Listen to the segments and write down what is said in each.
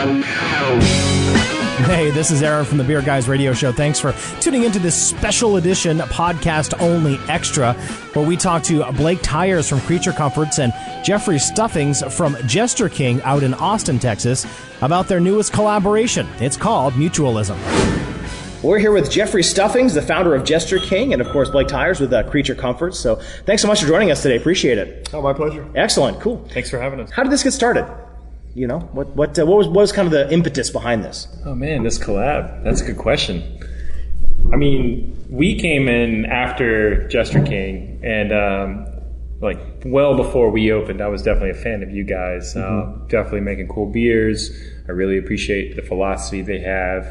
Hey, this is Aaron from the Beer Guys Radio Show. Thanks for tuning into this special edition podcast-only extra, where we talk to Blake Tyers from Creature Comforts and Jeffrey Stuffings from Jester King out in Austin, Texas, about their newest collaboration. It's called Mutualism. We're here with Jeffrey Stuffings, the founder of Jester King, and of course Blake Tyers with Creature Comforts. So thanks so much for joining us today. Appreciate it. Oh, my pleasure. Excellent. Cool. Thanks for having us. How did this get started? You know, what was kind of the impetus behind this? Oh man, this collab. That's a good question. I mean, we came in after Jester King, and like well before we opened, I was definitely a fan of you guys. Definitely making cool beers. I really appreciate the philosophy they have,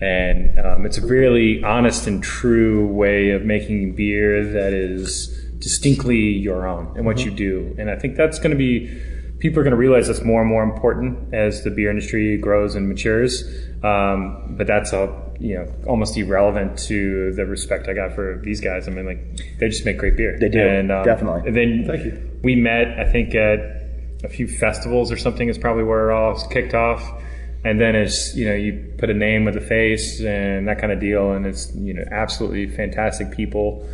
and it's a really honest and true way of making beer that is distinctly your own and what you do. And I think that's going to be. People are going to realize that's more and more important as the beer industry grows and matures. But that's almost irrelevant to the respect I got for these guys. I mean, like, they just make great beer. They do, and, definitely. And then Thank you. We met, I think, at a few festivals or something is probably where it all kicked off. And then it's, you put a name with a face and that kind of deal. And it's, absolutely fantastic people.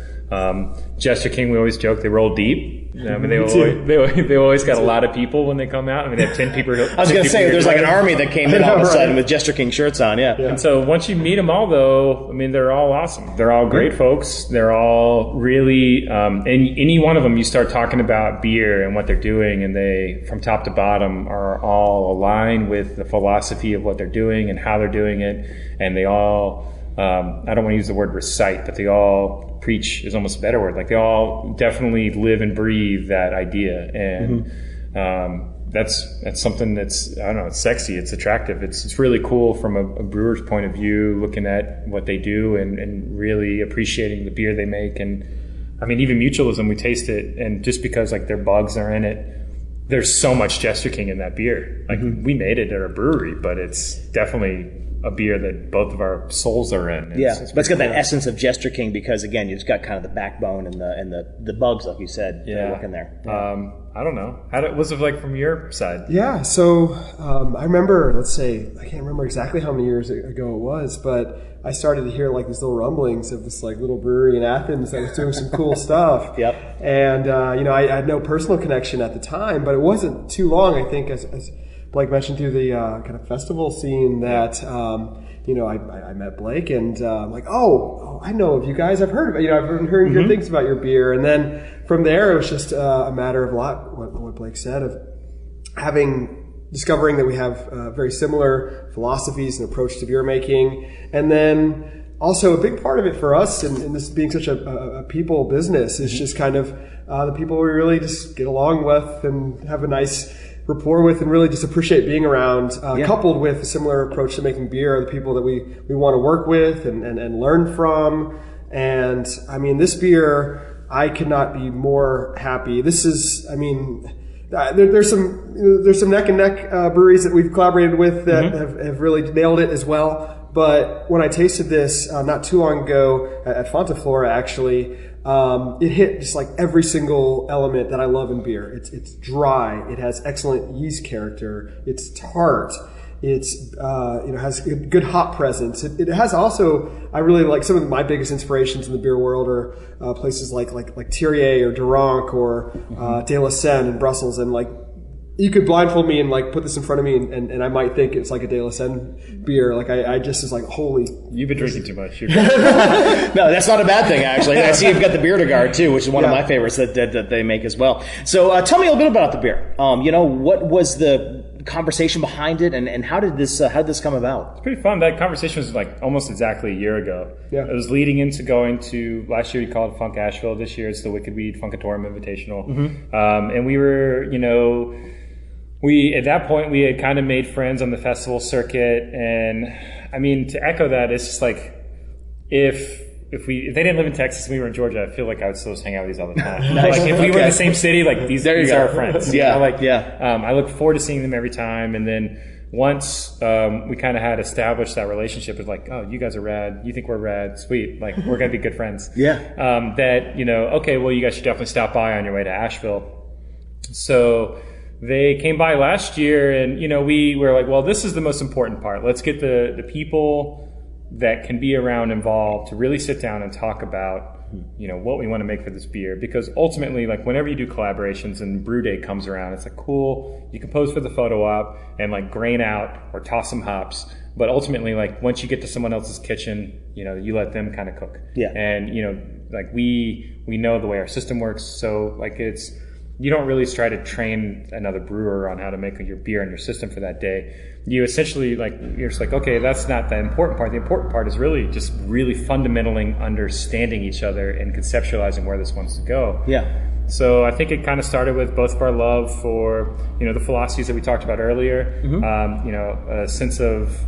Jester King, we always joke they roll deep. I mean, they always got a lot of people when they come out. I mean, they have 10 people. I was going to say, there's like an army that came in all of a sudden with Jester King shirts on, yeah. And so once you meet them all, though, I mean, they're all awesome. They're all great folks. They're all really, and any one of them, you start talking about beer and what they're doing, and they, from top to bottom, are all aligned with the philosophy of what they're doing and how they're doing it. And they all, I don't want to use the word recite, but they all preach is almost a better word. Like, they all definitely live and breathe that idea. And that's something that's, I don't know, it's sexy, it's attractive. It's really cool from a brewer's point of view, looking at what they do and really appreciating the beer they make. And I mean, even Mutualism, we taste it, and just because like their bugs are in it, there's so much Jester King in that beer. Like, we made it at our brewery, but it's definitely a beer that both of our souls are in. But it's got that essence of Jester King because, again, you've got kind of the backbone and the bugs, like you said, that are working there. Yeah. I don't know. Was it like from your side? Yeah, so I remember, let's say, I can't remember exactly how many years ago it was, but I started to hear like these little rumblings of this like little brewery in Athens that was doing some cool stuff. Yep. And, I had no personal connection at the time, but it wasn't too long, I think, as Blake mentioned, through the kind of festival scene that, I met Blake, and I'm like, oh, I know of you guys. I've heard of it. I've been hearing good things about your beer. And then from there, it was just a matter of what Blake said, of discovering that we have very similar philosophies and approach to beer making. And then also a big part of it for us, and this being such a people business, is just kind of the people we really just get along with and have a nice rapport with and really just appreciate being around, coupled with a similar approach to making beer, are the people that we want to work with and learn from. And I mean, this beer, I could not be more happy. This is, I mean, there's some neck and neck breweries that we've collaborated with that have really nailed it as well. But when I tasted this not too long ago at Fontaflora, actually, it hit just like every single element that I love in beer. It's dry. It has excellent yeast character. It's tart. It's has good hop presence. It has also, I really like, some of my biggest inspirations in the beer world are places like Tyers or Duranc or De La Seine in Brussels, and like, you could blindfold me and like put this in front of me and I might think it's like a De La Seine beer. Like I just is like, holy. You've been drinking too much. No, that's not a bad thing, actually. I see you've got the Beer to Guard too, which is one of my favorites that they make as well. So tell me a little bit about the beer. What was the conversation behind it, and how did this come about? It's pretty fun. That conversation was like almost exactly a year ago. Yeah. It was leading into going to, last year we called it Funk Asheville. This year it's the Wicked Weed Funkatorium Invitational. And we were, at that point we had kind of made friends on the festival circuit, and I mean, to echo that, it's just like, if they didn't live in Texas and we were in Georgia, I feel like I would still just hang out with these all the time. Nice. Like, if we were in the same city, like these are our friends. Yeah. I look forward to seeing them every time. And then once we kind of had established that relationship, it's like, oh, you guys are rad. You think we're rad. Sweet. Like, we're going to be good friends. Yeah. Okay, well, you guys should definitely stop by on your way to Asheville. So they came by last year, and we were like, well, this is the most important part. Let's get the people that can be around involved to really sit down and talk about what we want to make for this beer, because ultimately, like, whenever you do collaborations and brew day comes around, it's like, cool, you can pose for the photo op and like grain out or toss some hops, but ultimately, like, once you get to someone else's kitchen, you let them kind of cook. Yeah. And like we know the way our system works, so like you don't really try to train another brewer on how to make your beer and your system for that day. You essentially, you're just like, okay, that's not the important part. The important part is really just really fundamentally understanding each other and conceptualizing where this wants to go. Yeah. So I think it kind of started with both of our love for, the philosophies that we talked about earlier, a sense of,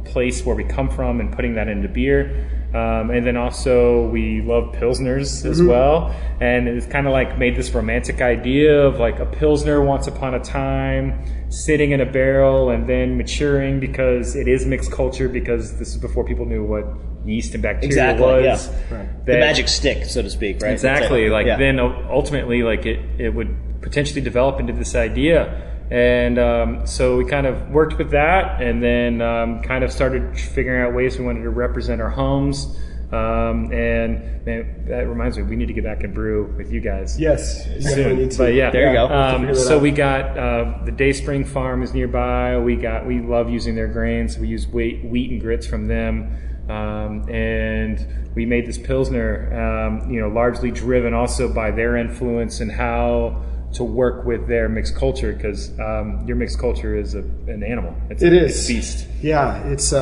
place where we come from and putting that into beer. And then also we love Pilsners as well. And it's kind of like made this romantic idea of like a Pilsner once upon a time sitting in a barrel and then maturing, because it is mixed culture, because this is before people knew what yeast and bacteria was. Yeah. Right. The magic stick, so to speak, right? Exactly. Then ultimately, it would potentially develop into this idea. And so we kind of worked with that, and then kind of started figuring out ways we wanted to represent our homes. And man, that reminds me, we need to get back and brew with you guys. Yes, soon. But yeah, there you go. So we got the Day Spring Farm is nearby. We love using their grains. We use wheat and grits from them. And we made this Pilsner, largely driven also by their influence and how to work with their mixed culture, because your mixed culture is an animal. It's a beast. Yeah, it's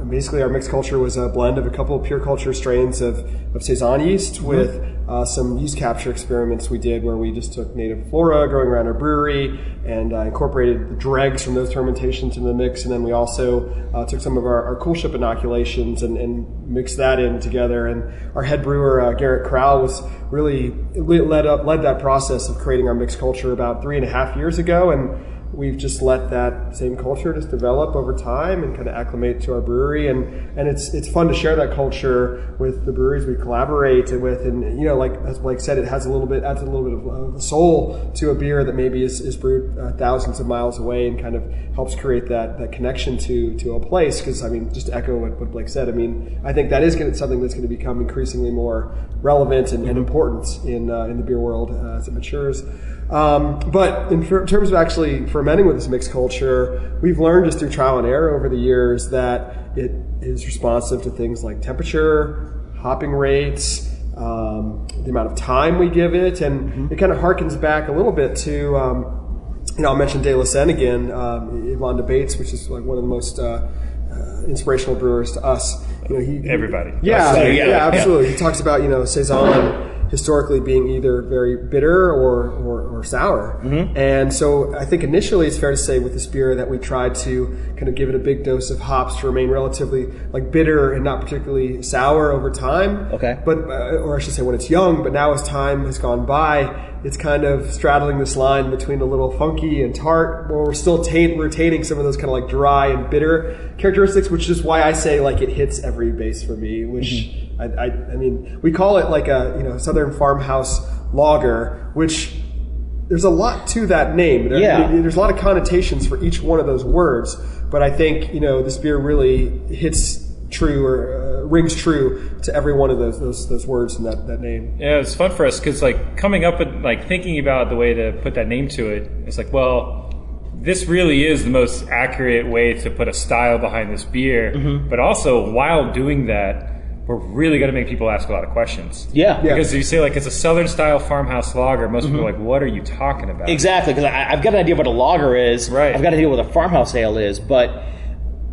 basically our mixed culture was a blend of a couple of pure culture strains of saison yeast with some yeast capture experiments we did, where we just took native flora growing around our brewery and incorporated the dregs from those fermentations into the mix. And then we also took some of our cool ship inoculations and mixed that in together. And our head brewer, Garrett Crowell, was really led that process of creating our mixed culture about 3.5 years ago. And we've just let that same culture just develop over time and kind of acclimate to our brewery, and it's fun to share that culture with the breweries we collaborate with, and like as Blake said, it adds a little bit of soul to a beer that maybe is brewed thousands of miles away, and kind of helps create that connection to a place. Because just to echo what Blake said, I think that is something that's going to become increasingly more relevant and important in the beer world as it matures. But in terms of actually fermenting with this mixed culture, we've learned just through trial and error over the years that it is responsive to things like temperature, hopping rates, the amount of time we give it, and it kind of harkens back a little bit to, I'll mention De La Seine again, Yvon de Bates, which is like one of the most inspirational brewers to us. Everybody. Yeah, absolutely. He talks about, saison historically being either very bitter or sour. And so I think initially it's fair to say with this beer that we tried to kind of give it a big dose of hops to remain relatively bitter and not particularly sour over time. Okay. But, or I should say when it's young, but now as time has gone by, it's kind of straddling this line between a little funky and tart, where we're still retaining some of those kind of dry and bitter characteristics, which is why I say it hits every base for me, which we call it a Southern Farmhouse Lager, which there's a lot to that name. There's a lot of connotations for each one of those words, but I think this beer really hits true or rings true to every one of those words in that name. Yeah, it's fun for us because coming up with thinking about the way to put that name to it, it's this really is the most accurate way to put a style behind this beer. But also, while doing that, we're really going to make people ask a lot of questions. Yeah. Because if you say it's a Southern style farmhouse lager, most people are like, what are you talking about? Exactly, because I've got an idea what a lager is. Right. I've got an idea what a farmhouse ale is, but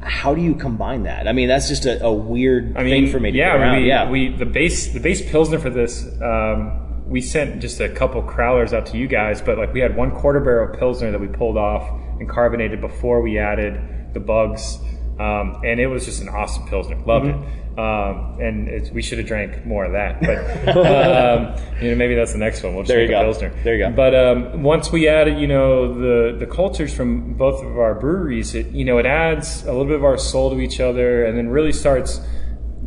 how do you combine that? That's just a weird thing for me to get around. The base Pilsner for this, we sent just a couple crowlers out to you guys, but we had 1/4 barrel Pilsner that we pulled off and carbonated before we added the bugs. And it was just an awesome Pilsner. Loved it. And we should have drank more of that. But maybe that's the next one. We'll just drink a Pilsner. There you go. But once we added, the cultures from both of our breweries, it adds a little bit of our soul to each other, and then really starts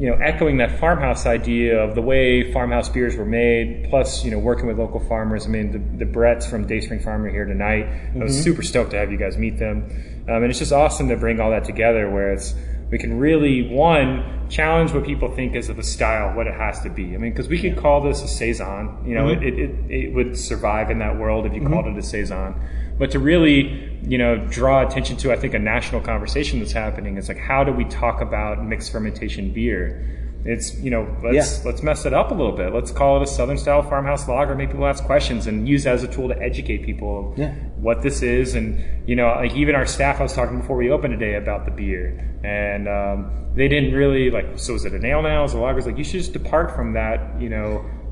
echoing that farmhouse idea of the way farmhouse beers were made, plus, working with local farmers. I mean, the Bretts from Day Spring Farm are here tonight. I was super stoked to have you guys meet them. And it's just awesome to bring all that together where we can really, one, challenge what people think is of a style, what it has to be. I mean, because we could call this a saison. It would survive in that world if you called it a saison. But to really, draw attention to, I think, a national conversation that's happening is like, how do we talk about mixed fermentation beer? It's, let's mess it up a little bit. Let's call it a Southern style farmhouse lager. Make people ask questions and use it as a tool to educate people what this is. And, like even our staff, I was talking before we opened today about the beer. And they didn't really so is it an ale now? Is it a lager? It's like, you should just depart from that,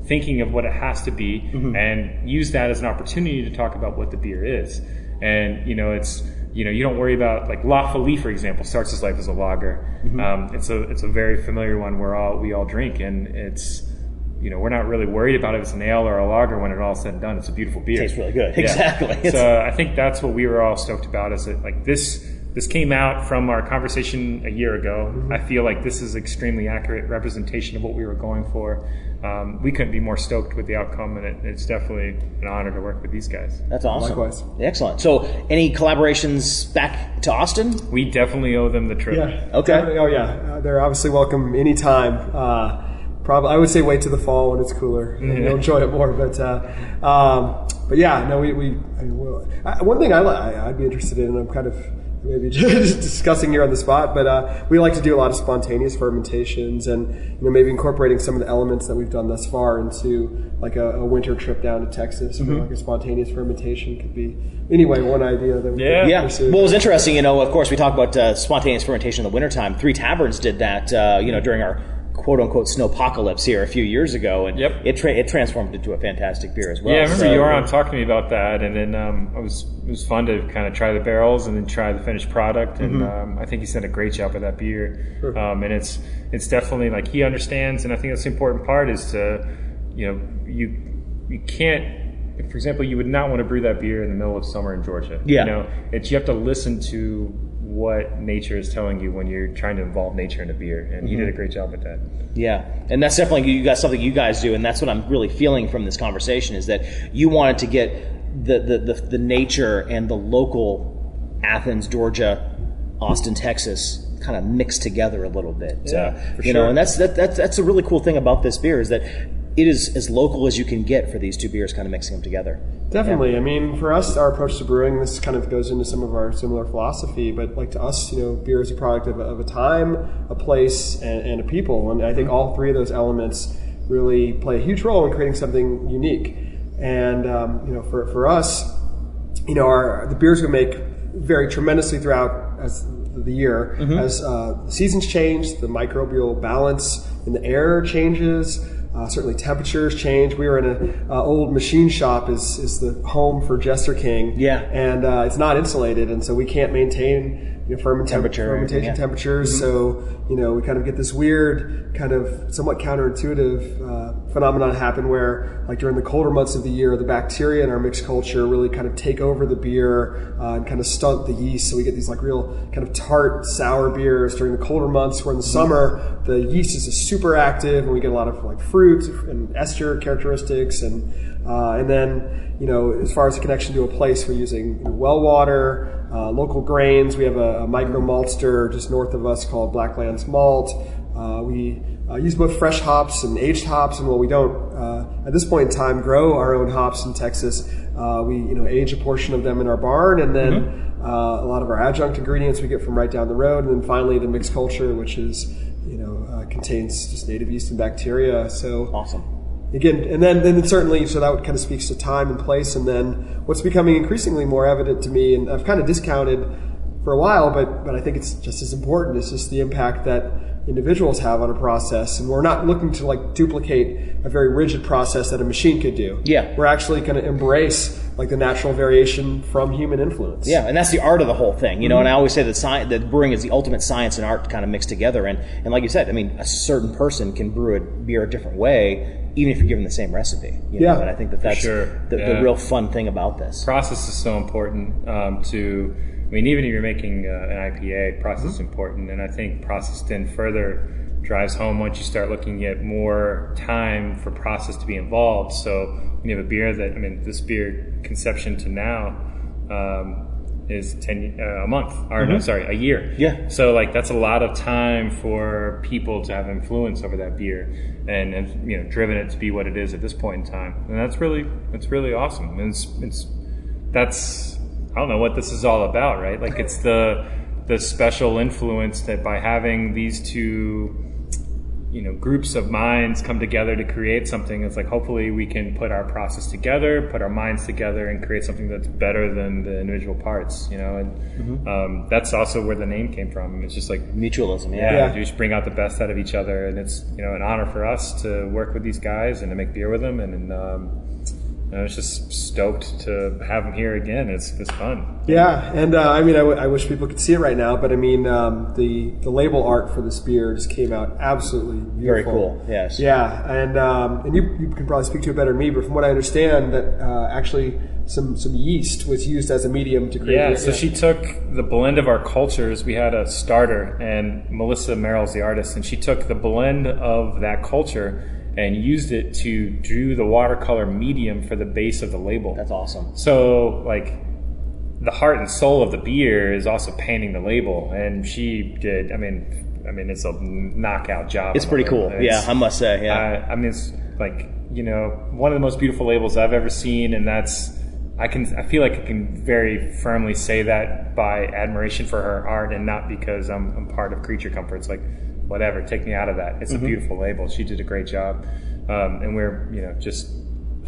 thinking of what it has to be and use that as an opportunity to talk about what the beer is. And, it's, you don't worry about like La Folie, for example, starts his life as a lager. It's a very familiar one we all drink, and it's, we're not really worried about if it's an ale or a lager when it's all said and done. It's a beautiful beer. Tastes really good. Yeah. Exactly. So I think that's what we were all stoked about, is that like this came out from our conversation a year ago. I feel like this is extremely accurate representation of what we were going for. We couldn't be more stoked with the outcome, and it's definitely an honor to work with these guys. That's awesome. Likewise. Excellent. So, any collaborations back to Austin? We definitely owe them the trip. Yeah. Okay. Definitely. Oh yeah, they're obviously welcome anytime. Probably, I would say wait to the fall when it's cooler and you'll enjoy it more. But yeah, no, one thing I'd be interested in, and I'm kind of maybe just discussing here on the spot, but we like to do a lot of spontaneous fermentations, and maybe incorporating some of the elements that we've done thus far into like a winter trip down to Texas, where like a spontaneous fermentation could be. Anyway, one idea that we could pursue. Well, it was interesting. Of course, we talked about spontaneous fermentation in the wintertime. Three Taverns did that. During our quote-unquote snowpocalypse here a few years ago, and it transformed into a fantastic beer as well. Yeah, I remember you were on talking to me about that, and then it was fun to kind of try the barrels and then try the finished product, and I think he did a great job with that beer. Sure. And it's definitely like he understands, and I think that's the important part is to, you can't, for example, you would not want to brew that beer in the middle of summer in Georgia. Yeah. You have to listen to what nature is telling you when you're trying to involve nature in a beer, and he did a great job with that. Yeah, and that's definitely something you guys do, and that's what I'm really feeling from this conversation, is that you wanted to get the nature and the local Athens, Georgia, Austin, Texas kind of mixed together a little bit. For sure. And that's a really cool thing about this beer, is that it is as local as you can get for these two beers, kind of mixing them together. Definitely. Yeah. I mean, for us, our approach to brewing, this kind of goes into some of our similar philosophy, but like to us, beer is a product of a time, a place, and a people. And I think all three of those elements really play a huge role in creating something unique. And, for us, the beers we make vary tremendously throughout as the year. As the seasons change, the microbial balance in the air changes. Certainly temperatures change. We were in an old machine shop is the home for Jester King. Yeah. And it's not insulated, and so we can't maintain fermentation temperatures. So, we kind of get this weird, kind of somewhat counterintuitive phenomenon happen where, like during the colder months of the year, the bacteria in our mixed culture really kind of take over the beer and kind of stunt the yeast. So we get these like real kind of tart, sour beers during the colder months, where in the summer the yeast is super active and we get a lot of like fruit and ester characteristics. And then, as far as the connection to a place, we're using well water, local grains. We have a micro maltster just north of us called Blacklands Malt. We use both fresh hops and aged hops, and while we don't, at this point in time, grow our own hops in Texas, we age a portion of them in our barn, and then a lot of our adjunct ingredients we get from right down the road, and then finally the mixed culture, which is contains just native yeast and bacteria. So awesome. Again, and then certainly, so that kind of speaks to time and place. And then what's becoming increasingly more evident to me, and I've kind of discounted for a while, but I think it's just as important, is just the impact that individuals have on a process. And we're not looking to like duplicate a very rigid process that a machine could do. Yeah. We're actually going to embrace like the natural variation from human influence. Yeah, and that's the art of the whole thing, And I always say that brewing is the ultimate science and art kind of mixed together. And like you said, I mean, a certain person can brew a beer a different way, even if you're given the same recipe. And I think that's the real fun thing about this. Process is so important to I mean, even if you're making an IPA, process is important, and I think process then further drives home once you start looking at more time for process to be involved. So when you have a beer this beer conception to now is a month, or no, sorry, a year. Yeah. So like that's a lot of time for people to have influence over that beer, and you know, driven it to be what it is at this point in time, and that's really awesome. And that's I don't know what this is all about, right? Like it's the special influence that by having these two, you know, groups of minds come together to create something. It's like hopefully we can put our process together, put our minds together, and create something that's better than the individual parts. You know, and that's also where the name came from. It's just like Mutualism. Yeah, you just bring out the best out of each other, and it's, you know, an honor for us to work with these guys and to make beer with them, and I was just stoked to have them here again. It's fun. Yeah, and I mean, I wish people could see it right now, but I mean, the label art for this beer just came out absolutely beautiful. Very cool. Yes. Yeah, and you can probably speak to it better than me, but from what I understand, that actually some yeast was used as a medium to create. Yeah, so she took the blend of our cultures. We had a starter, and Melissa Merrill's the artist, and she took the blend of that culture and used it to do the watercolor medium for the base of the label. That's awesome. So, like, the heart and soul of the beer is also painting the label, and she did. I mean, it's a knockout job. It's pretty cool. I must say. Yeah. I mean, it's like, you know, one of the most beautiful labels I've ever seen, and that's. I feel like I can very firmly say that by admiration for her art, and not because I'm part of Creature Comforts. Like, whatever, take me out of that. It's a beautiful label. She did a great job, and we're, you know, just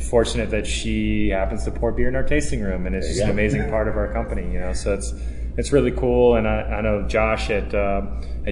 fortunate that she happens to pour beer in our tasting room, and it's just an amazing part of our company. You know, so it's really cool. And I know Josh at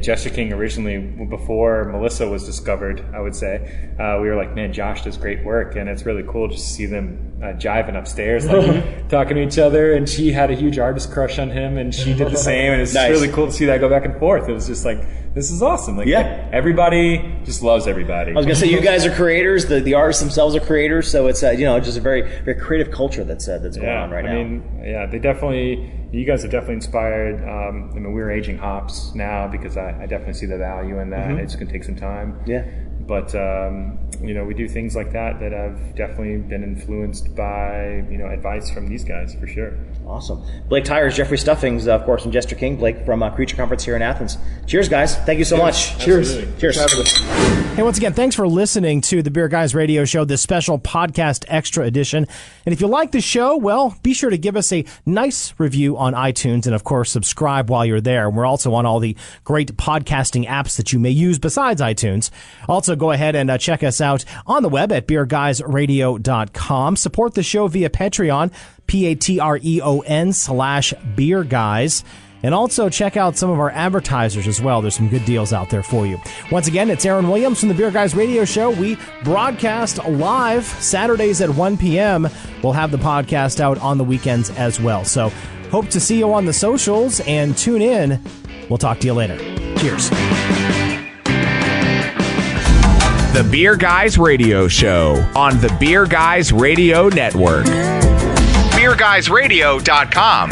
Jester King originally, before Melissa was discovered, I would say, we were like, man, Josh does great work, and it's really cool just to see them jiving upstairs, like talking to each other. And she had a huge artist crush on him, and she did the same. And it's nice. Really cool to see that go back and forth. It was just like, this is awesome. Like, everybody just loves everybody. I was gonna say, you guys are creators. The artists themselves are creators. So it's you know, just a very, very creative culture that's going on right now. I mean, they definitely. You guys have definitely inspired. I mean, we're aging hops now because I definitely see the value in that. It's going to take some time. Yeah. But, you know, we do things like that have definitely been influenced by, you know, advice from these guys, for sure. Awesome. Blake Tyers, Jeffrey Stuffings, of course, from Jester King. Blake from Creature Comforts here in Athens. Cheers, guys. Thank you so much. Cheers. Cheers. Hey, once again, thanks for listening to the Beer Guys Radio Show, this special podcast extra edition. And if you like the show, well, be sure to give us a nice review on iTunes, and of course, subscribe while you're there. We're also on all the great podcasting apps that you may use besides iTunes. Also, go ahead and check us out on the web at beerguysradio.com. Support the show via Patreon, Patreon/Beer Guys. And also check out some of our advertisers as well. There's some good deals out there for you. Once again, it's Aaron Williams from the Beer Guys Radio Show. We broadcast live Saturdays at 1 p.m. We'll have the podcast out on the weekends as well. So hope to see you on the socials, and tune in. We'll talk to you later. Cheers. The Beer Guys Radio Show on the Beer Guys Radio Network. BeerGuysRadio.com.